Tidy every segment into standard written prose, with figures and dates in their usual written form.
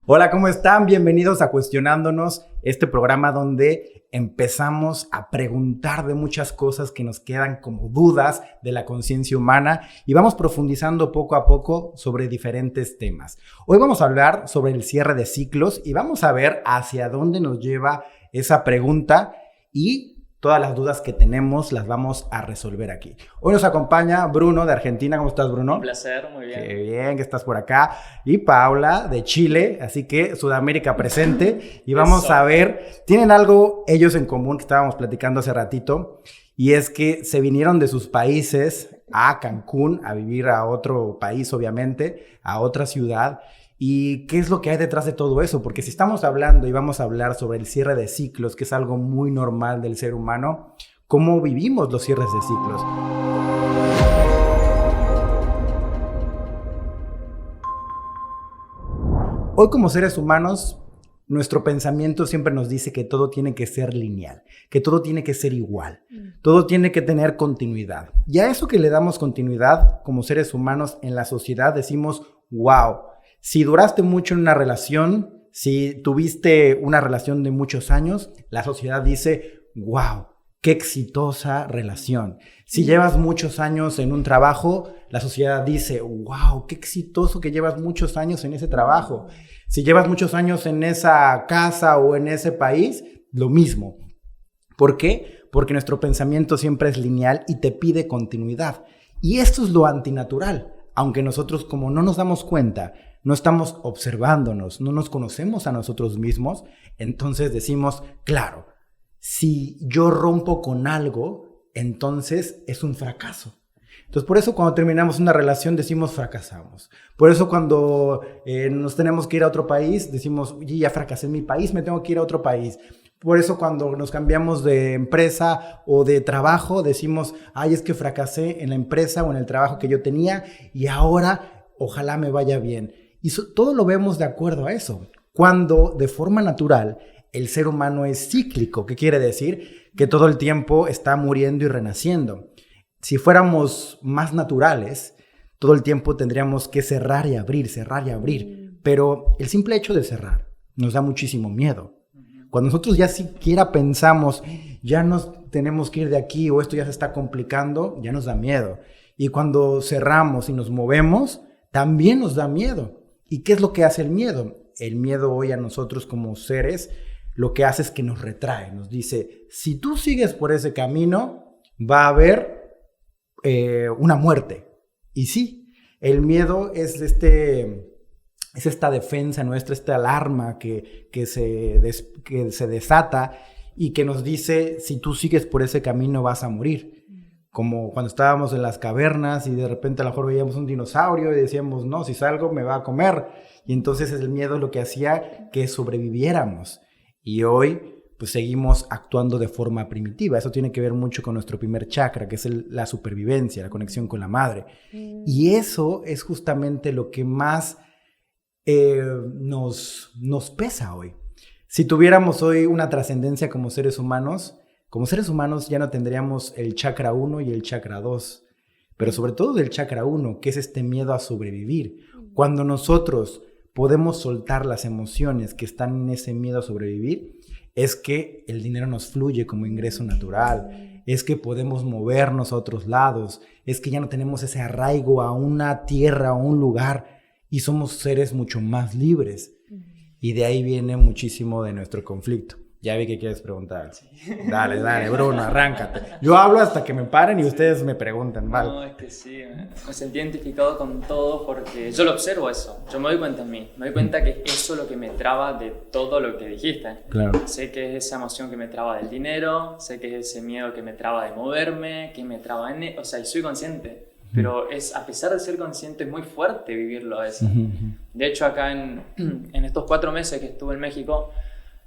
Hola, ¿cómo están? Bienvenidos a Cuestionándonos, este programa donde empezamos a preguntar de muchas cosas que nos quedan como dudas de la conciencia humana y vamos profundizando poco a poco sobre diferentes temas. Hoy vamos a hablar sobre el cierre de ciclos y vamos a ver hacia dónde nos lleva esa pregunta y todas las dudas que tenemos las vamos a resolver aquí. Hoy nos acompaña Bruno de Argentina. ¿Cómo estás, Bruno? Un placer, muy bien. Qué bien que estás por acá. Y Paula de Chile, así que Sudamérica presente. Y vamos a ver, tienen algo ellos en común que estábamos platicando hace ratito, y es que se vinieron de sus países a Cancún a vivir a otro país, obviamente, a otra ciudad. ¿Y qué es lo que hay detrás de todo eso? Porque si estamos hablando y vamos a hablar sobre el cierre de ciclos, que es algo muy normal del ser humano, ¿cómo vivimos los cierres de ciclos? Hoy como seres humanos, nuestro pensamiento siempre nos dice que todo tiene que ser lineal, que todo tiene que ser igual, todo tiene que tener continuidad. Y a eso que le damos continuidad como seres humanos en la sociedad decimos, wow. Si duraste mucho en una relación, si tuviste una relación de muchos años, la sociedad dice, wow, qué exitosa relación. Si llevas muchos años en un trabajo, la sociedad dice, wow, qué exitoso que llevas muchos años en ese trabajo. Si llevas muchos años en esa casa o en ese país, lo mismo. ¿Por qué? Porque nuestro pensamiento siempre es lineal y te pide continuidad. Y esto es lo antinatural, aunque nosotros como no nos damos cuenta, no estamos observándonos, no nos conocemos a nosotros mismos, entonces decimos, claro, si yo rompo con algo, entonces es un fracaso. Entonces por eso cuando terminamos una relación decimos fracasamos. Por eso cuando nos tenemos que ir a otro país decimos, oye, ya fracasé en mi país, me tengo que ir a otro país. Por eso cuando nos cambiamos de empresa o de trabajo decimos, ay, es que fracasé en la empresa o en el trabajo que yo tenía y ahora ojalá me vaya bien. Y todo lo vemos de acuerdo a eso. Cuando de forma natural el ser humano es cíclico, ¿qué quiere decir? Que todo el tiempo está muriendo y renaciendo. Si fuéramos más naturales, todo el tiempo tendríamos que cerrar y abrir, pero el simple hecho de cerrar nos da muchísimo miedo. Cuando nosotros ya siquiera pensamos, ya nos tenemos que ir de aquí o esto ya se está complicando, ya nos da miedo. Y cuando cerramos y nos movemos, también nos da miedo. ¿Y qué es lo que hace el miedo? El miedo hoy a nosotros como seres, lo que hace es que nos retrae, nos dice, si tú sigues por ese camino, va a haber una muerte. Y sí, el miedo es esta defensa nuestra, esta alarma que se desata y que nos dice, si tú sigues por ese camino vas a morir. Como cuando estábamos en las cavernas y de repente a lo mejor veíamos un dinosaurio y decíamos, no, si salgo me va a comer. Y entonces el miedo es lo que hacía que sobreviviéramos. Y hoy pues seguimos actuando de forma primitiva. Eso tiene que ver mucho con nuestro primer chakra, que es la supervivencia, la conexión con la madre. Y eso es justamente lo que más nos pesa hoy. Si tuviéramos hoy una trascendencia como seres humanos ya no tendríamos el chakra 1 y el chakra 2, pero sobre todo del chakra 1, que es este miedo a sobrevivir. Cuando nosotros podemos soltar las emociones que están en ese miedo a sobrevivir, es que el dinero nos fluye como ingreso natural, es que podemos movernos a otros lados, es que ya no tenemos ese arraigo a una tierra o un lugar y somos seres mucho más libres. Y de ahí viene muchísimo de nuestro conflicto. Ya vi que quieres preguntar. Sí. Dale, Bruno, arráncate. Yo hablo hasta que me paren y ustedes me preguntan, ¿vale? No, es que sí, me sentí identificado con todo porque yo lo observo eso. Yo me doy cuenta en mí. Me doy cuenta que eso es lo que me traba de todo lo que dijiste. Claro. Sé que es esa emoción que me traba del dinero, sé que es ese miedo que me traba de moverme, que me traba en... O sea, y soy consciente. Pero a pesar de ser consciente, es muy fuerte vivirlo a veces. De hecho, acá en estos 4 meses que estuve en México,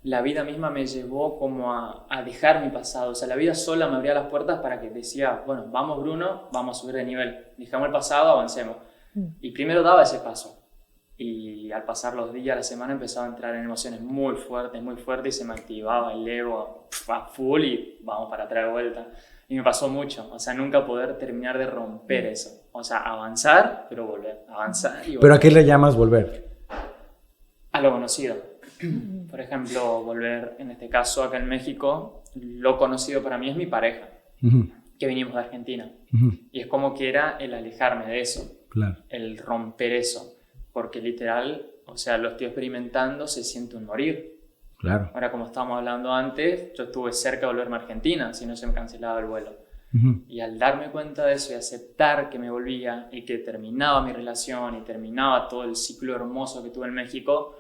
la vida misma me llevó como a dejar mi pasado. O sea, la vida sola me abría las puertas para que decía, bueno, vamos Bruno, vamos a subir de nivel. Dejamos el pasado, avancemos. Y primero daba ese paso. Y al pasar los días, la semana, empezaba a entrar en emociones muy fuertes y se me activaba el ego a full y vamos para atrás de vuelta. Y me pasó mucho, o sea, nunca poder terminar de romper eso. O sea, avanzar, pero volver, avanzar y volver. ¿Pero a qué le llamas volver? A lo conocido. Por ejemplo, volver, en este caso acá en México, lo conocido para mí es mi pareja, que vinimos de Argentina. Y es como que era el alejarme de eso, claro, el romper eso, porque literal, o sea, lo estoy experimentando, se siente un morir. Claro. Ahora, como estábamos hablando antes, yo estuve cerca de volverme a Argentina, si no se me cancelaba el vuelo. Y al darme cuenta de eso y aceptar que me volvía y que terminaba mi relación y terminaba todo el ciclo hermoso que tuve en México,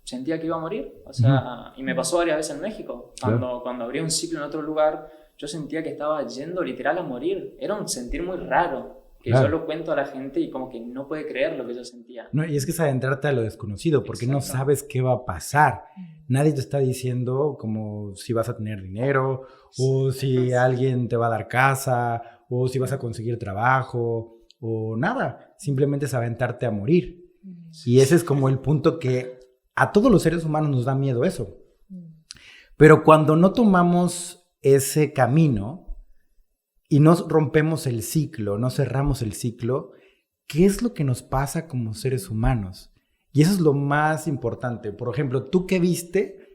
sentía que iba a morir. O sea, y me pasó varias veces en México. Cuando abrí un ciclo en otro lugar, yo sentía que estaba yendo literal a morir. Era un sentir muy raro, que yo lo cuento a la gente y como que no puede creer lo que yo sentía. No, y es que es adentrarte a lo desconocido, porque no sabes qué va a pasar. Nadie te está diciendo como si vas a tener dinero, o si alguien te va a dar casa, o si vas a conseguir trabajo, o nada. Simplemente es aventarte a morir. Y ese es como el punto que a todos los seres humanos nos da miedo eso. Pero cuando no tomamos ese camino y no rompemos el ciclo, no cerramos el ciclo, ¿qué es lo que nos pasa como seres humanos? Y eso es lo más importante. Por ejemplo, ¿tú qué viste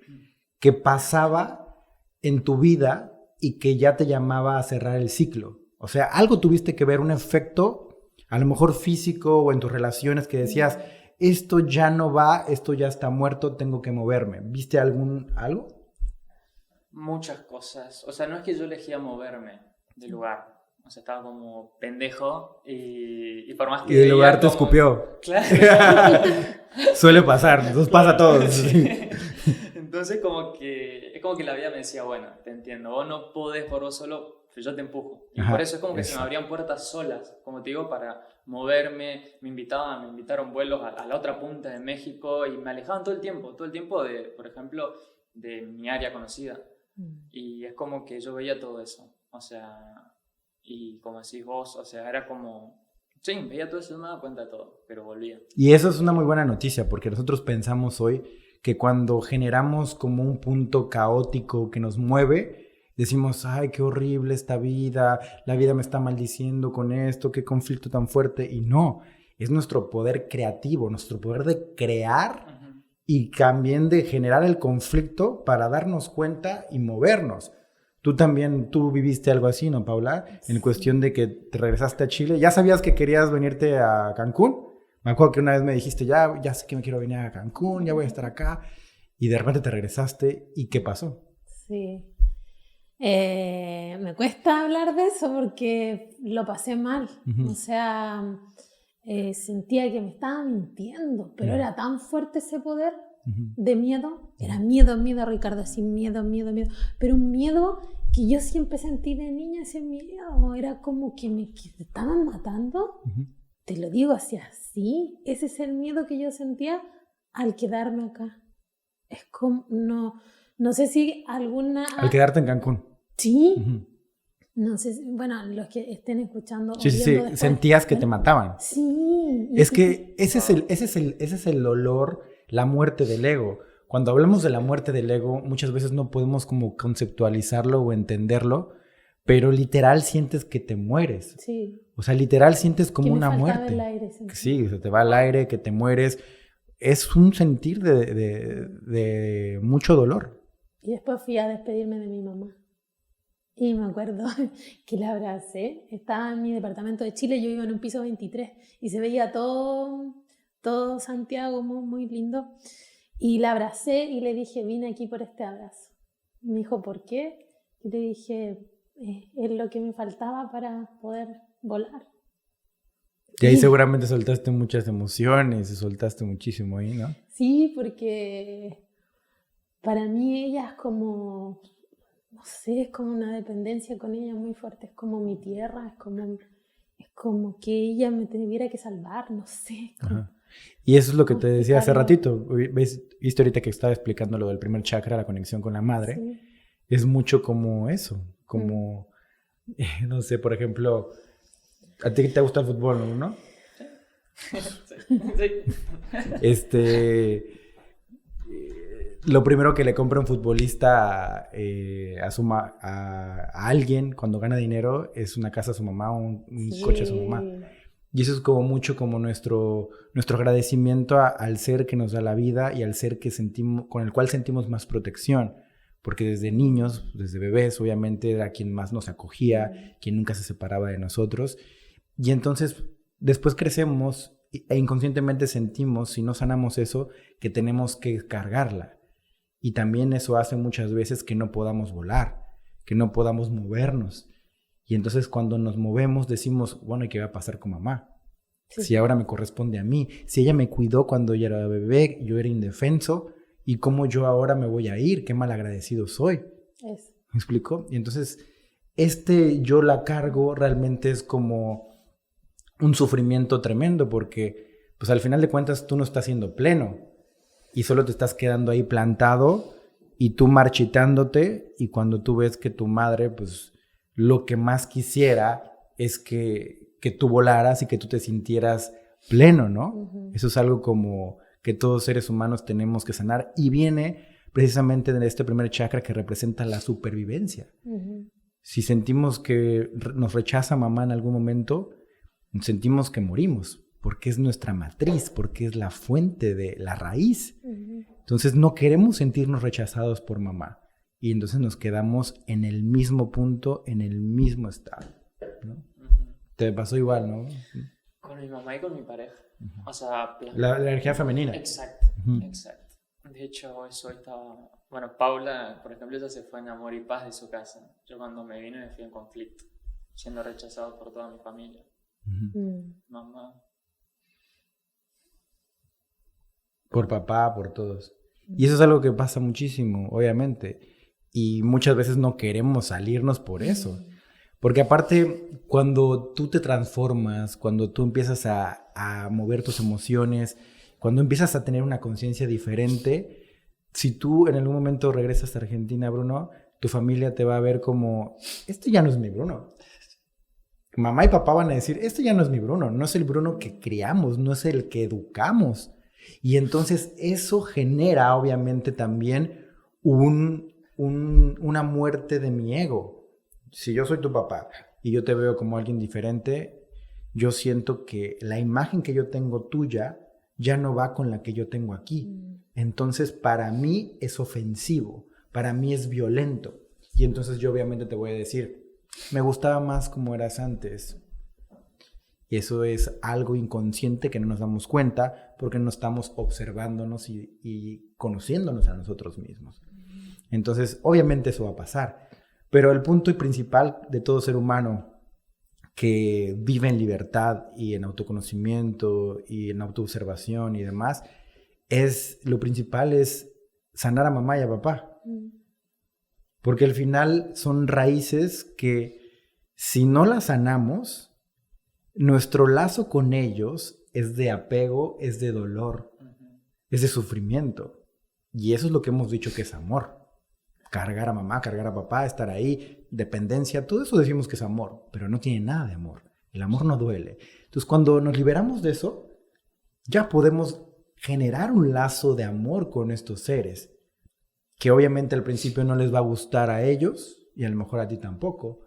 que pasaba en tu vida y que ya te llamaba a cerrar el ciclo? O sea, algo tuviste que ver, un efecto, a lo mejor físico o en tus relaciones, que decías, esto ya no va, esto ya está muerto, tengo que moverme. ¿Viste algo? Muchas cosas. O sea, no es que yo elegía moverme del lugar. O sea, estaba como pendejo y por más que... Y el lugar te como... escupió. Claro. Suele pasar, nos pasa a todos. Sí. Entonces es como que la vida me decía, bueno, te entiendo, vos no podés por vos solo, pero yo te empujo. Y por eso es como que se me abrían puertas solas, como te digo, para moverme. Me invitaron vuelos a la otra punta de México y me alejaban todo el tiempo de, por ejemplo, de mi área conocida. Y es como que yo veía todo eso, o sea... Y como decís vos, o sea, era como... Sí, veía todo eso, no me daba cuenta de todo, pero volvía. Y eso es una muy buena noticia, porque nosotros pensamos hoy que cuando generamos como un punto caótico que nos mueve, decimos, ay, qué horrible esta vida, la vida me está maldiciendo con esto, qué conflicto tan fuerte. Y no, es nuestro poder creativo, nuestro poder de crear y también de generar el conflicto para darnos cuenta y movernos. Tú viviste algo así, ¿no, Paula? Sí. En cuestión de que te regresaste a Chile. ¿Ya sabías que querías venirte a Cancún? Me acuerdo que una vez me dijiste, ya sé que me quiero venir a Cancún, ya voy a estar acá. Y de repente te regresaste. ¿Y qué pasó? Sí. Me cuesta hablar de eso porque lo pasé mal. O sea, sentía que me estaban mintiendo, pero era tan fuerte ese poder de miedo. Era miedo, Ricardo, así miedo. Pero un miedo que yo siempre sentí de niña, ese miedo. Era como que me estaban matando. Te lo digo así. Ese es el miedo que yo sentía al quedarme acá. Es como, no sé si alguna... Al quedarte en Cancún. Sí. No sé, bueno, los que estén escuchando... Sí. Después, sentías que te mataban. Sí. Es que ese es el dolor, la muerte del ego. Cuando hablamos de la muerte del ego, muchas veces no podemos como conceptualizarlo o entenderlo, pero literal sientes que te mueres. Sí. O sea, literal sientes como una muerte. El aire, sí, se te va el aire, que te mueres. Es un sentir de mucho dolor. Y después fui a despedirme de mi mamá. Y me acuerdo que la abracé. Estaba en mi departamento de Chile, yo iba en un piso 23 y se veía todo Santiago muy, muy lindo. Y la abracé y le dije, vine aquí por este abrazo. Me dijo, ¿por qué? Y le dije, es lo que me faltaba para poder volar. Y ahí seguramente soltaste muchas emociones y soltaste muchísimo ahí, ¿no? Sí, porque para mí ella es como, no sé, es como una dependencia con ella muy fuerte. Es como mi tierra, es como que ella me tuviera que salvar, no sé. Y eso es lo que te decía hace ratito. Viste ahorita que estaba explicando lo del primer chakra, la conexión con la madre. Sí. Es mucho como eso, como, no sé, por ejemplo, a ti te gusta el fútbol, ¿no? Sí. Lo primero que le compra un futbolista a alguien cuando gana dinero es una casa a su mamá o un coche a su mamá. Y eso es como mucho como nuestro agradecimiento al ser que nos da la vida y al ser que sentimos, con el cual sentimos más protección. Porque desde niños, desde bebés, obviamente era quien más nos acogía, quien nunca se separaba de nosotros. Y entonces después crecemos e inconscientemente sentimos, si no sanamos eso, que tenemos que cargarla. Y también eso hace muchas veces que no podamos volar, que no podamos movernos. Y entonces cuando nos movemos decimos, bueno, ¿y qué va a pasar con mamá? Sí. Si ahora me corresponde a mí, si ella me cuidó cuando yo era bebé, yo era indefenso, ¿y cómo yo ahora me voy a ir? Qué malagradecido soy. Eso. ¿Me explico? Y entonces yo la cargo realmente es como un sufrimiento tremendo porque pues al final de cuentas tú no estás siendo pleno y solo te estás quedando ahí plantado y tú marchitándote, y cuando tú ves que tu madre pues lo que más quisiera es que tú volaras y que tú te sintieras pleno, ¿no? Uh-huh. Eso es algo como que todos seres humanos tenemos que sanar y viene precisamente de este primer chakra que representa la supervivencia. Uh-huh. Si sentimos que nos rechaza mamá en algún momento, sentimos que morimos, porque es nuestra matriz, porque es la fuente de la raíz. Uh-huh. Entonces no queremos sentirnos rechazados por mamá y entonces nos quedamos en el mismo punto, en el mismo estado, ¿no? Uh-huh. Te pasó igual, ¿no? Con mi mamá y con mi pareja. O sea, la energía femenina. Exacto, uh-huh. Exacto. De hecho, eso estaba... Bueno, Paula, por ejemplo, ella se fue en amor y paz de su casa. Yo cuando me vine me fui en conflicto, siendo rechazado por toda mi familia. Uh-huh. Mamá. Por papá, por todos. Y eso es algo que pasa muchísimo, obviamente. Y muchas veces no queremos salirnos por eso. Porque aparte, cuando tú te transformas, cuando tú empiezas a mover tus emociones, cuando empiezas a tener una conciencia diferente, si tú en algún momento regresas a Argentina, Bruno, tu familia te va a ver como, este ya no es mi Bruno. Mamá y papá van a decir, este ya no es mi Bruno, no es el Bruno que criamos, no es el que educamos. Y entonces eso genera obviamente también una muerte de mi ego. Si yo soy tu papá y yo te veo como alguien diferente, yo siento que la imagen que yo tengo tuya ya no va con la que yo tengo aquí. Entonces para mí es ofensivo, para mí es violento. Y entonces yo obviamente te voy a decir, me gustaba más como eras antes. Y eso es algo inconsciente que no nos damos cuenta porque no estamos observándonos y conociéndonos a nosotros mismos. Entonces, obviamente eso va a pasar. Pero el punto principal de todo ser humano que vive en libertad y en autoconocimiento y en autoobservación y demás, lo principal es sanar a mamá y a papá. Porque al final son raíces que si no las sanamos, nuestro lazo con ellos es de apego, es de dolor, es de sufrimiento. Y eso es lo que hemos dicho que es amor. Cargar a mamá, cargar a papá, estar ahí, dependencia, todo eso decimos que es amor, pero no tiene nada de amor. El amor no duele. Entonces, cuando nos liberamos de eso, ya podemos generar un lazo de amor con estos seres, que obviamente al principio no les va a gustar a ellos, y a lo mejor a ti tampoco,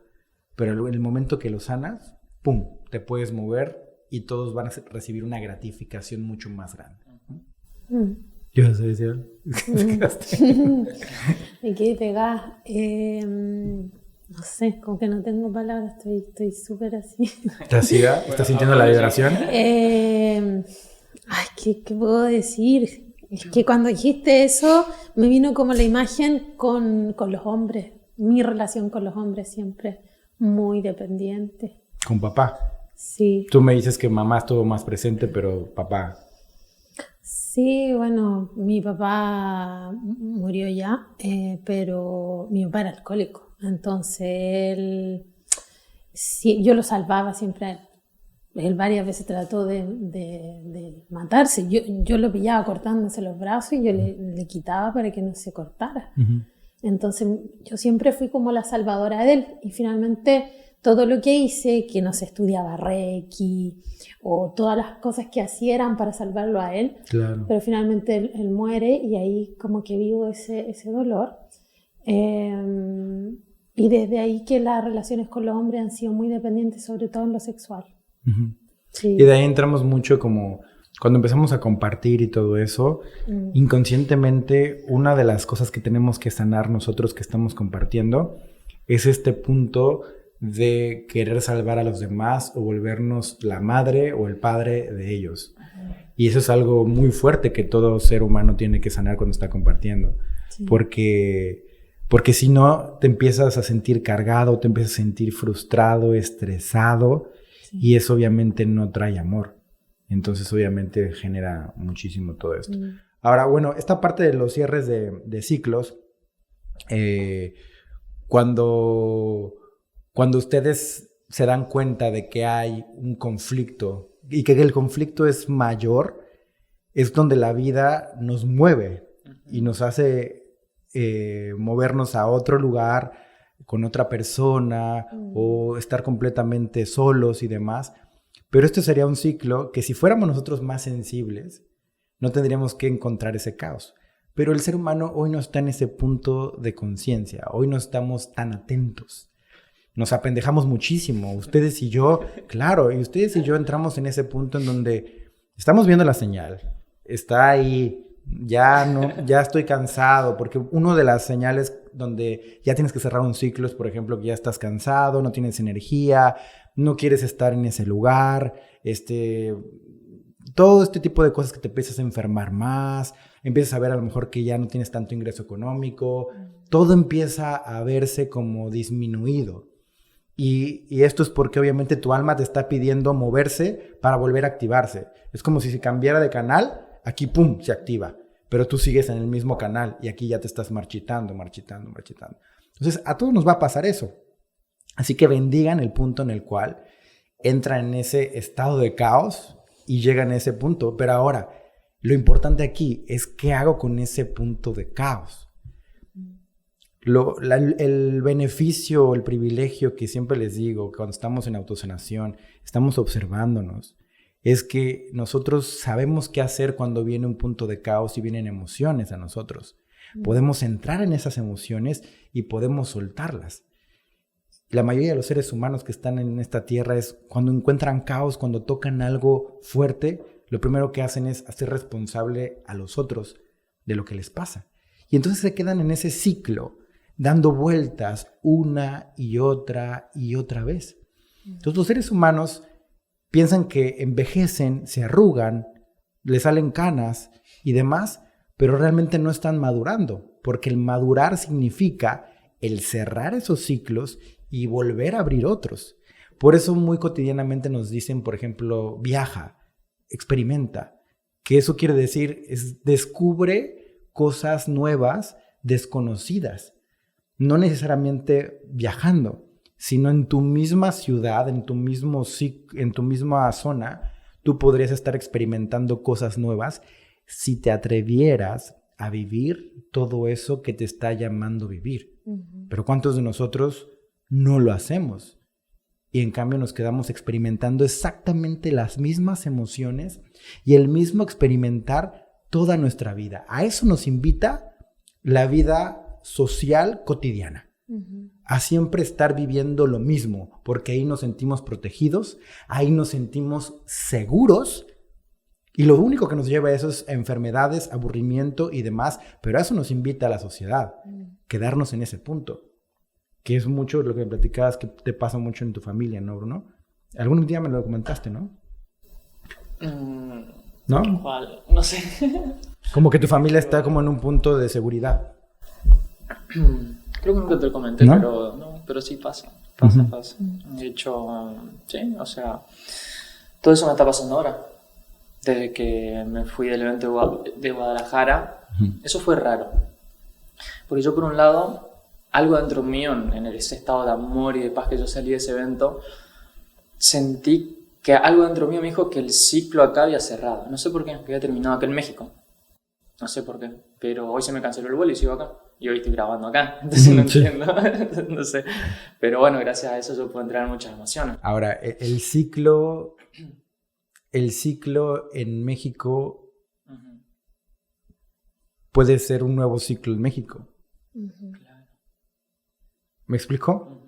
pero en el momento que lo sanas, ¡pum!, te puedes mover y todos van a recibir una gratificación mucho más grande. ¿Qué vas a decir? Me quedé pegada. No sé, como que no tengo palabras, estoy súper así. ¿Estás ciega? ¿Estás sintiendo la vibración? ¿Qué puedo decir? Es que cuando dijiste eso, me vino como la imagen con los hombres. Mi relación con los hombres siempre muy dependiente. ¿Con papá? Sí. Tú me dices que mamá estuvo más presente, pero papá... Sí, bueno, mi papá murió ya, pero mi papá era alcohólico, entonces él, sí, yo lo salvaba siempre a él. Él varias veces trató de matarse, yo lo pillaba cortándose los brazos y yo le quitaba para que no se cortara. Uh-huh. Entonces yo siempre fui como la salvadora de él y finalmente todo lo que hice, que no se estudiaba Reiki o todas las cosas que hacía eran para salvarlo a él, claro. Pero finalmente él muere y ahí como que vivo ese dolor. Y desde ahí que las relaciones con los hombres han sido muy dependientes, sobre todo en lo sexual. Uh-huh. Sí. Y de ahí entramos mucho como cuando empezamos a compartir y todo eso, inconscientemente una de las cosas que tenemos que sanar nosotros que estamos compartiendo es este punto de querer salvar a los demás o volvernos la madre o el padre de ellos. Y eso es algo muy fuerte que todo ser humano tiene que sanar cuando está compartiendo. Sí. Porque si no, te empiezas a sentir cargado, te empiezas a sentir frustrado, estresado, sí. Y eso obviamente no trae amor. Entonces obviamente genera muchísimo todo esto. Ahora, bueno, esta parte de los cierres de ciclos, cuando ustedes se dan cuenta de que hay un conflicto y que el conflicto es mayor, es donde la vida nos mueve y nos hace movernos a otro lugar con otra persona o estar completamente solos y demás. Pero esto sería un ciclo que si fuéramos nosotros más sensibles, no tendríamos que encontrar ese caos. Pero el ser humano hoy no está en ese punto de conciencia, hoy no estamos tan atentos. Nos apendejamos muchísimo, ustedes y yo, claro, y ustedes y yo entramos en ese punto en donde estamos viendo la señal, está ahí, ya estoy cansado, porque una de las señales donde ya tienes que cerrar un ciclo es, por ejemplo, que ya estás cansado, no tienes energía, no quieres estar en ese lugar, todo este tipo de cosas que te empiezas a enfermar más, empiezas a ver a lo mejor que ya no tienes tanto ingreso económico, todo empieza a verse como disminuido. Y esto es porque obviamente tu alma te está pidiendo moverse para volver a activarse. Es como si se cambiara de canal, aquí pum, se activa, pero tú sigues en el mismo canal y aquí ya te estás marchitando. Entonces a todos nos va a pasar eso. Así que bendigan el punto en el cual entran en ese estado de caos y llegan a ese punto. Pero ahora, lo importante aquí es qué hago con ese punto de caos. El beneficio, el privilegio que siempre les digo, cuando estamos en autosanación, estamos observándonos, es que nosotros sabemos qué hacer cuando viene un punto de caos y vienen emociones a nosotros. Podemos entrar en esas emociones y podemos soltarlas. La mayoría de los seres humanos que están en esta tierra es cuando encuentran caos, cuando tocan algo fuerte, lo primero que hacen es hacer responsable a los otros de lo que les pasa. Y entonces se quedan en ese ciclo, dando vueltas una y otra vez. Entonces los seres humanos piensan que envejecen, se arrugan, les salen canas y demás, pero realmente no están madurando, porque el madurar significa el cerrar esos ciclos y volver a abrir otros. Por eso muy cotidianamente nos dicen, por ejemplo, viaja, experimenta, que eso quiere decir es descubre cosas nuevas, desconocidas. No necesariamente viajando, sino en tu misma ciudad, en tu misma zona, tú podrías estar experimentando cosas nuevas si te atrevieras a vivir todo eso que te está llamando vivir. Pero ¿cuántos de nosotros no lo hacemos? Y en cambio nos quedamos experimentando exactamente las mismas emociones y el mismo experimentar toda nuestra vida. A eso nos invita la vida social cotidiana. A siempre estar viviendo lo mismo, porque ahí nos sentimos protegidos, ahí nos sentimos seguros, y lo único que nos lleva a eso es enfermedades, aburrimiento y demás, pero a eso nos invita a la sociedad, quedarnos en ese punto, que es mucho lo que me platicabas, que te pasa mucho en tu familia, ¿no, Bruno? Algún día me lo comentaste, ¿no? ¿No? ¿Cuál? No sé. Como que tu familia está como en un punto de seguridad. Creo que nunca te lo comenté, ¿no? pero sí pasa. De hecho, sí, o sea, todo eso me está pasando ahora. Desde que me fui del evento de Guadalajara, eso fue raro. Porque yo, por un lado, algo dentro mío, en ese estado de amor y de paz que yo salí de ese evento, sentí que algo dentro mío me dijo que el ciclo acá había cerrado. No sé por qué, que había terminado acá en México. No sé por qué, pero hoy se me canceló el vuelo y sigo acá. Y hoy estoy grabando acá, entonces no entiendo. No sé. Pero bueno, gracias a eso yo puedo entrar en muchas emociones. Ahora, el ciclo en México puede ser un nuevo ciclo en México. Claro. ¿Me explico?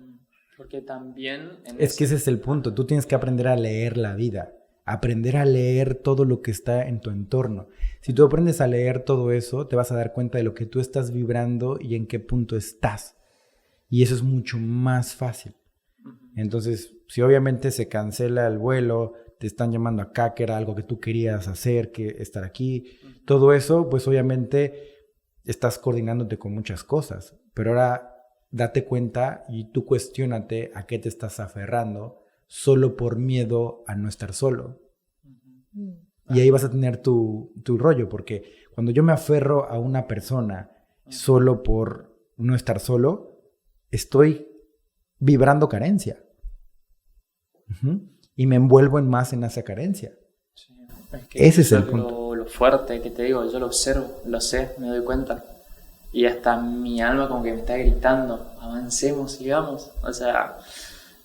Porque también... Es que ese es el punto. Tú tienes que aprender a leer la vida. aprender a leer todo lo que está en tu entorno. Si tú aprendes a leer todo eso, te vas a dar cuenta de lo que tú estás vibrando y en qué punto estás. Y eso es mucho más fácil. Entonces, si obviamente se cancela el vuelo, te están llamando acá, que era algo que tú querías hacer, que estar aquí, todo eso, pues obviamente estás coordinándote con muchas cosas. Pero ahora date cuenta y tú cuestiónate a qué te estás aferrando solo por miedo a no estar solo. Y ahí vas a tener tu rollo, porque cuando yo me aferro a una persona solo por no estar solo, estoy vibrando carencia. Y me envuelvo más en esa carencia. Sí, es que ese es el punto. Lo fuerte que te digo, yo lo observo, lo sé, me doy cuenta. Y hasta mi alma como que me está gritando, avancemos, sigamos. O sea,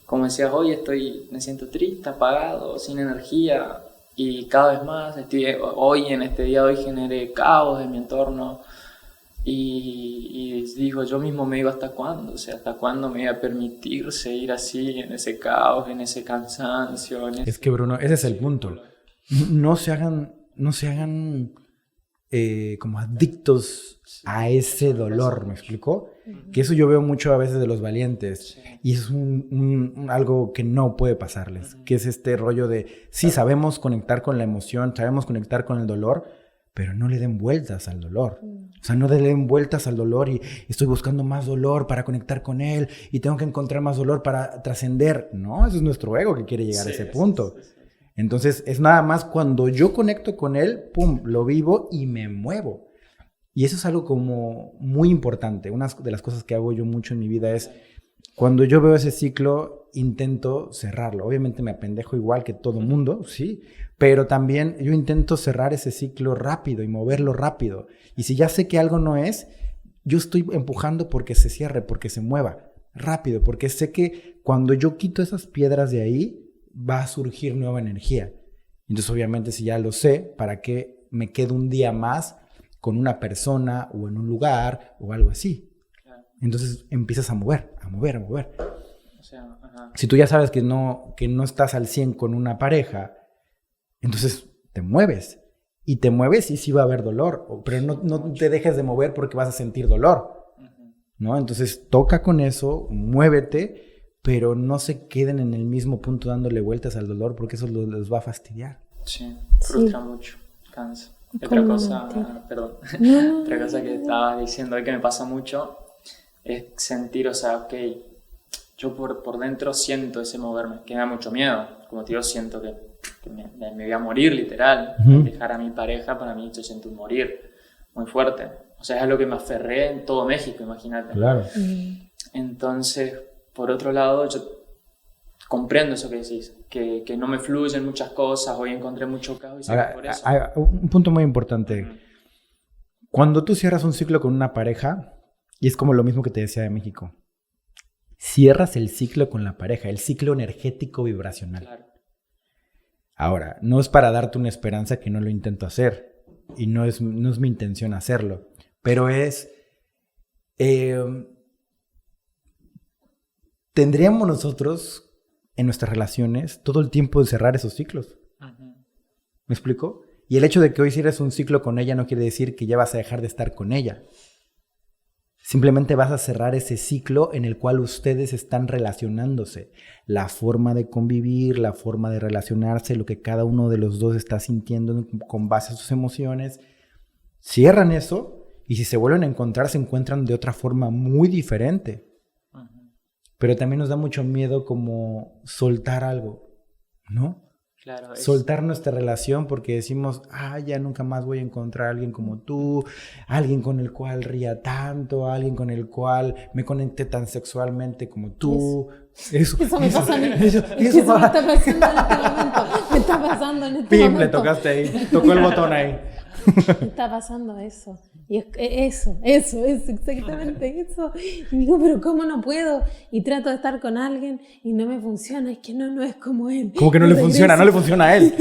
como decías hoy, me siento triste, apagado, sin energía. Y cada vez más, en este día de hoy generé caos en mi entorno. Y digo, yo mismo me digo, ¿hasta cuándo? O sea, ¿hasta cuándo me voy a permitir seguir así, en ese caos, en ese cansancio? Es que, Bruno, ese es el punto. No se hagan como adictos a ese dolor, ¿me explico? Que eso yo veo mucho a veces de los valientes. Y es algo que no puede pasarles. Que es este rollo de, sí, sabemos conectar con la emoción, sabemos conectar con el dolor, pero no le den vueltas al dolor. O sea, no le den vueltas al dolor y estoy buscando más dolor para conectar con él y tengo que encontrar más dolor para trascender. No, eso es nuestro ego que quiere llegar a ese punto. Sí. Entonces, es nada más cuando yo conecto con él, pum, lo vivo y me muevo. Y eso es algo como muy importante. Una de las cosas que hago yo mucho en mi vida es, cuando yo veo ese ciclo, intento cerrarlo. Obviamente me apendejo igual que todo mundo, sí, pero también yo intento cerrar ese ciclo rápido y moverlo rápido. Y si ya sé que algo no es, yo estoy empujando porque se cierre, porque se mueva rápido, porque sé que cuando yo quito esas piedras de ahí, va a surgir nueva energía. Entonces, obviamente, si ya lo sé, ¿para qué me quedo un día más con una persona o en un lugar o algo así? Claro. Entonces empiezas a mover. O sea, si tú ya sabes que no estás al 100 con una pareja, entonces te mueves. Y te mueves y sí va a haber dolor, pero no te dejes de mover porque vas a sentir dolor, ¿no? Entonces toca con eso, muévete, pero no se queden en el mismo punto dándole vueltas al dolor porque eso les va a fastidiar. Sí, frustra mucho, cansa. Otra cosa que estaba diciendo hoy que me pasa mucho es sentir, o sea, ok, yo por dentro siento ese moverme, que me da mucho miedo. Como te digo, siento que me voy a morir, literal. Dejar a mi pareja, para mí, yo siento un morir muy fuerte. O sea, es a lo que me aferré en todo México, imagínate. Claro. Entonces, por otro lado, yo comprendo eso que decís, que no me fluyen muchas cosas, hoy encontré mucho caos y sé que por eso. Un punto muy importante. Cuando tú cierras un ciclo con una pareja, y es como lo mismo que te decía de México, cierras el ciclo con la pareja, el ciclo energético vibracional. Claro. Ahora, no es para darte una esperanza que no lo intento hacer, y no es mi intención hacerlo, pero es... tendríamos nosotros en nuestras relaciones todo el tiempo de cerrar esos ciclos. ¿Me explico? Y el hecho de que hoy cierres un ciclo con ella no quiere decir que ya vas a dejar de estar con ella. Simplemente vas a cerrar ese ciclo en el cual ustedes están relacionándose. La forma de convivir, la forma de relacionarse, lo que cada uno de los dos está sintiendo con base a sus emociones. Cierran eso y si se vuelven a encontrar, se encuentran de otra forma muy diferente. Pero también nos da mucho miedo como soltar algo, ¿no? Claro, soltar nuestra relación porque decimos, ya nunca más voy a encontrar a alguien como tú, alguien con el cual ría tanto, alguien con el cual me conecte tan sexualmente como tú. Eso me pasa a mí. Eso me está pasando en este momento. Me está pasando en este momento. Le tocaste ahí, tocó el botón ahí. Me está pasando eso. Y es exactamente eso. Y digo, pero ¿cómo no puedo? Y trato de estar con alguien y no me funciona. Es que no es como él. ¿Cómo que no le funciona? No le funciona a él.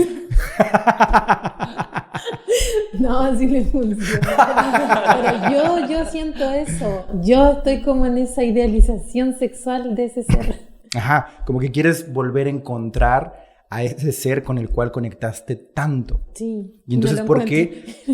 No, sí le funciona. Pero yo siento eso. Yo estoy como en esa idealización sexual de ese ser. Ajá, como que quieres volver a encontrar a ese ser con el cual conectaste tanto. Sí. Y entonces, no lo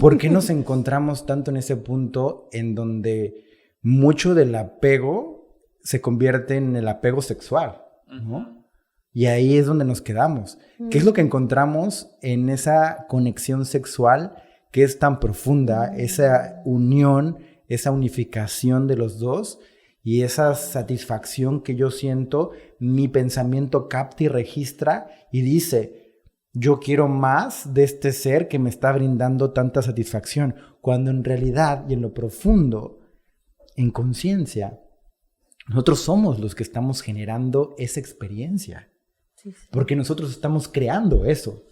¿por qué nos encontramos tanto en ese punto en donde mucho del apego se convierte en el apego sexual, ¿no? Y ahí es donde nos quedamos. ¿Qué es lo que encontramos en esa conexión sexual que es tan profunda, esa unión, esa unificación de los dos y esa satisfacción que yo siento, mi pensamiento capta y registra y dice, yo quiero más de este ser que me está brindando tanta satisfacción, cuando en realidad y en lo profundo, en conciencia, nosotros somos los que estamos generando esa experiencia. Sí. Porque nosotros estamos creando eso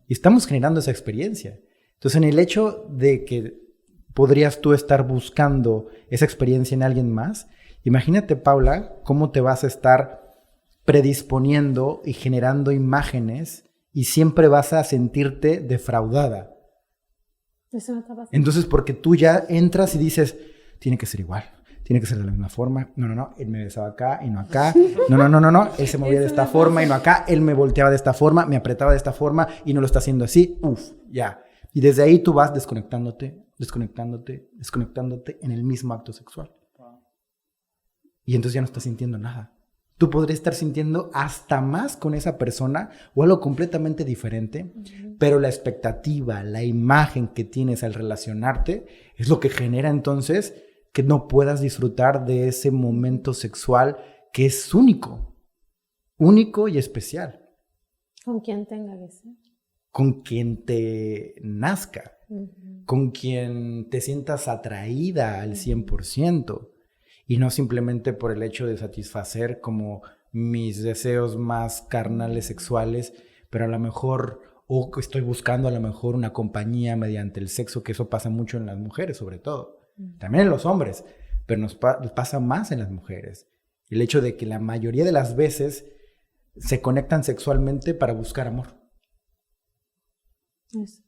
y estamos generando esa experiencia. Entonces, en el hecho de que podrías tú estar buscando esa experiencia en alguien más, imagínate, Paula, cómo te vas a estar predisponiendo y generando imágenes y siempre vas a sentirte defraudada. Eso me está pasando. Entonces, porque tú ya entras y dices, tiene que ser igual. Tiene que ser de la misma forma. No, él me besaba acá y no acá. No, él se movía de esta forma y no acá. Él me volteaba de esta forma, me apretaba de esta forma y no lo está haciendo así. Ya. Y desde ahí tú vas desconectándote en el mismo acto sexual. Y entonces ya no estás sintiendo nada. Tú podrías estar sintiendo hasta más con esa persona o algo completamente diferente, pero la expectativa, la imagen que tienes al relacionarte es lo que genera entonces que no puedas disfrutar de ese momento sexual que es único y especial. Con quien tenga que ser. Con quien te nazca, con quien te sientas atraída al 100%, y no simplemente por el hecho de satisfacer como mis deseos más carnales sexuales, pero a lo mejor, o estoy buscando a lo mejor una compañía mediante el sexo, que eso pasa mucho en las mujeres sobre todo. También en los hombres, pero nos pasa más en las mujeres. El hecho de que la mayoría de las veces se conectan sexualmente para buscar amor. Eso.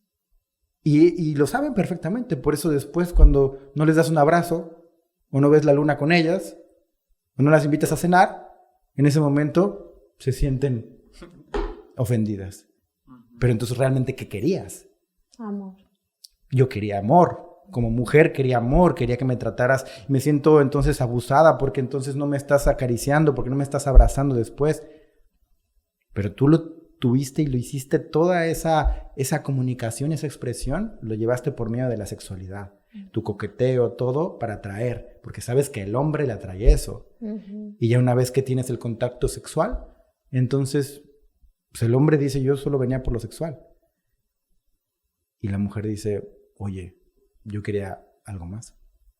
Y lo saben perfectamente. Por eso después, cuando no les das un abrazo, o no ves la luna con ellas, o no las invitas a cenar, en ese momento se sienten ofendidas. Pero entonces, ¿realmente qué querías? Amor. Yo quería amor. Como mujer quería amor, quería que me trataras. Me siento entonces abusada porque entonces no me estás acariciando, porque no me estás abrazando después. Pero tú lo tuviste y lo hiciste, toda esa comunicación, esa expresión, lo llevaste por medio de la sexualidad. Tu coqueteo, todo para atraer, porque sabes que el hombre le atrae eso. Y ya una vez que tienes el contacto sexual, entonces pues el hombre dice, yo solo venía por lo sexual. Y la mujer dice, oye, yo quería algo más.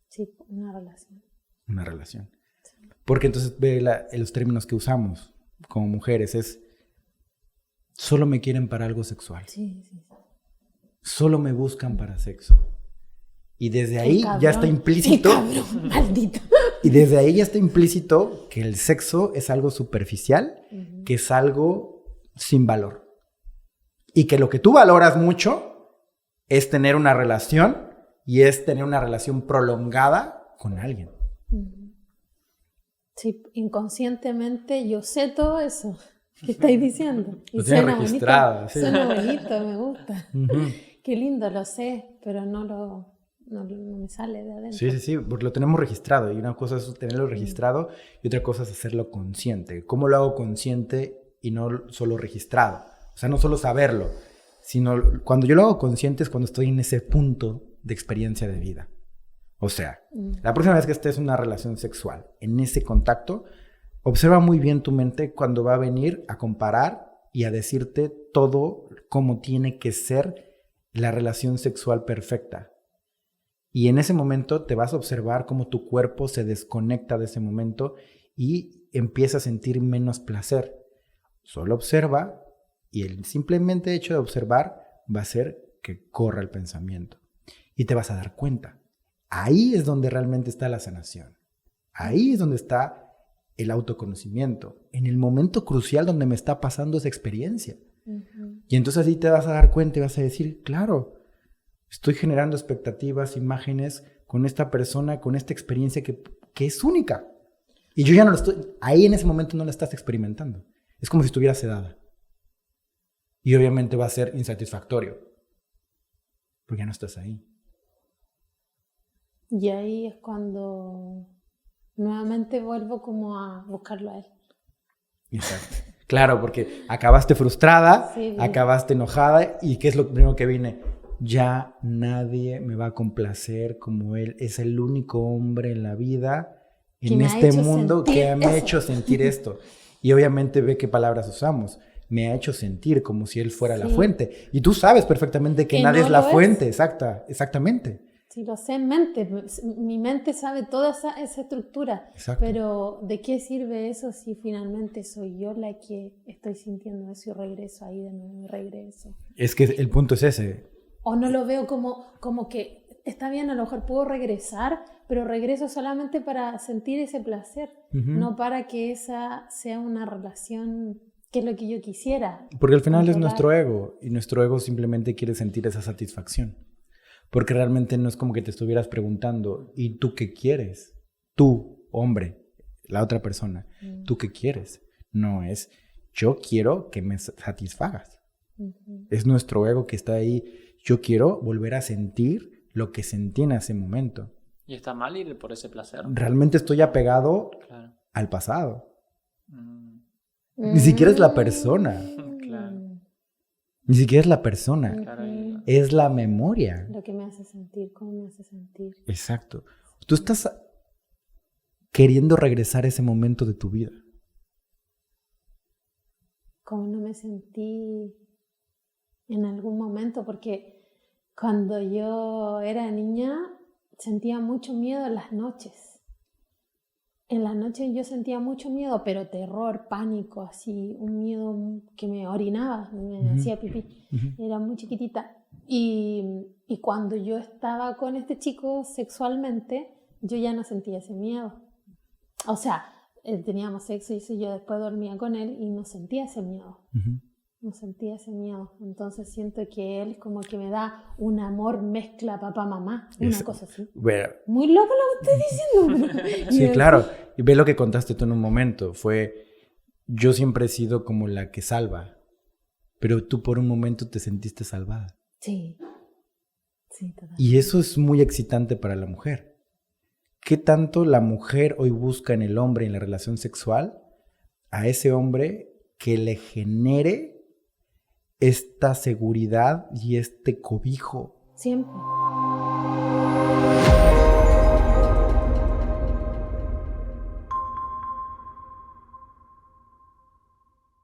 Sí, una relación. Una relación. Sí. Porque entonces ve los términos que usamos como mujeres es, solo me quieren para algo sexual. Sí. Solo me buscan para sexo. Y desde ahí ya está implícito. ¡Qué cabrón, maldito! Y desde ahí ya está implícito que el sexo es algo superficial, que es algo sin valor. Y que lo que tú valoras mucho es tener una relación. Y es tener una relación prolongada con alguien. Sí, inconscientemente yo sé todo eso que estáis diciendo. Y lo tienes registrado. Bonito, sí. Suena bonito, me gusta. Qué lindo, lo sé, pero no me sale de adentro. Sí, porque lo tenemos registrado. Y una cosa es tenerlo registrado y otra cosa es hacerlo consciente. ¿Cómo lo hago consciente y no solo registrado? O sea, no solo saberlo, sino cuando yo lo hago consciente es cuando estoy en ese punto de experiencia de vida. O sea, la próxima vez que estés en una relación sexual, en ese contacto, observa muy bien tu mente cuando va a venir a comparar y a decirte todo cómo tiene que ser la relación sexual perfecta. Y en ese momento te vas a observar cómo tu cuerpo se desconecta de ese momento y empieza a sentir menos placer. Solo observa y el simplemente hecho de observar va a hacer que corra el pensamiento. Y te vas a dar cuenta. Ahí es donde realmente está la sanación. Ahí es donde está el autoconocimiento. En el momento crucial donde me está pasando esa experiencia. Y entonces ahí te vas a dar cuenta y vas a decir, claro, estoy generando expectativas, imágenes con esta persona, con esta experiencia que es única. Y yo ya no lo estoy, ahí en ese momento no la estás experimentando. Es como si estuviera sedada. Y obviamente va a ser insatisfactorio. Porque ya no estás ahí. Y ahí es cuando nuevamente vuelvo como a buscarlo a él. Exacto. Claro, porque acabaste frustrada, Sí. acabaste enojada, y ¿qué es lo primero que viene? Ya nadie me va a complacer como él. Es el único hombre en la vida, Que en me ha este hecho mundo, que sentir me ha eso. hecho sentir esto. Y obviamente ve qué palabras usamos. Me ha hecho sentir como si él fuera la Sí. fuente. Y tú sabes perfectamente que Que nadie no es la lo es. fuente. Exactamente. Sí, lo sé en mente. Mi mente sabe toda esa estructura. Exacto. Pero ¿de qué sirve eso si finalmente soy yo la que estoy sintiendo eso y regreso ahí de nuevo y regreso? Es que el punto es ese. O no lo veo como que está bien, a lo mejor puedo regresar, pero regreso solamente para sentir ese placer, no para que esa sea una relación que es lo que yo quisiera. Porque al final es controlar. nuestro ego, y nuestro ego simplemente quiere sentir esa satisfacción. Porque realmente no es como que te estuvieras preguntando, ¿y tú qué quieres? Tú, hombre, la otra persona, ¿tú qué quieres? No es, yo quiero que me satisfagas. Es nuestro ego que está ahí. Yo quiero volver a sentir lo que sentí en ese momento. ¿Y está mal ir por ese placer? Realmente estoy apegado Claro. al pasado. Mm, Ni siquiera es la persona. claro. Ni siquiera es la persona. Claro, y- Es la memoria. Lo que me hace sentir, cómo me hace sentir. Exacto. Tú estás queriendo regresar a ese momento de tu vida. Cómo no me sentí en algún momento, porque cuando yo era niña sentía mucho miedo en las noches. En las noches yo sentía mucho miedo, pero terror, pánico, así, un miedo que me orinaba, me hacía pipí. Era muy chiquitita. Y cuando yo estaba con este chico sexualmente, yo ya no sentía ese miedo. O sea, teníamos sexo y yo después dormía con él y no sentía ese miedo. No sentía ese miedo. Entonces siento que él como que me da un amor mezcla papá-mamá, una cosa así. Bueno, Muy loco lo que estoy diciendo. Pero... sí, claro. Y ve lo que contaste tú en un momento. Fue, yo siempre he sido como la que salva, pero tú por un momento te sentiste salvada. Sí. Sí, totalmente. Y eso es muy excitante para la mujer. ¿Qué tanto la mujer hoy busca en el hombre, en la relación sexual, a ese hombre que le genere esta seguridad y este cobijo? Siempre.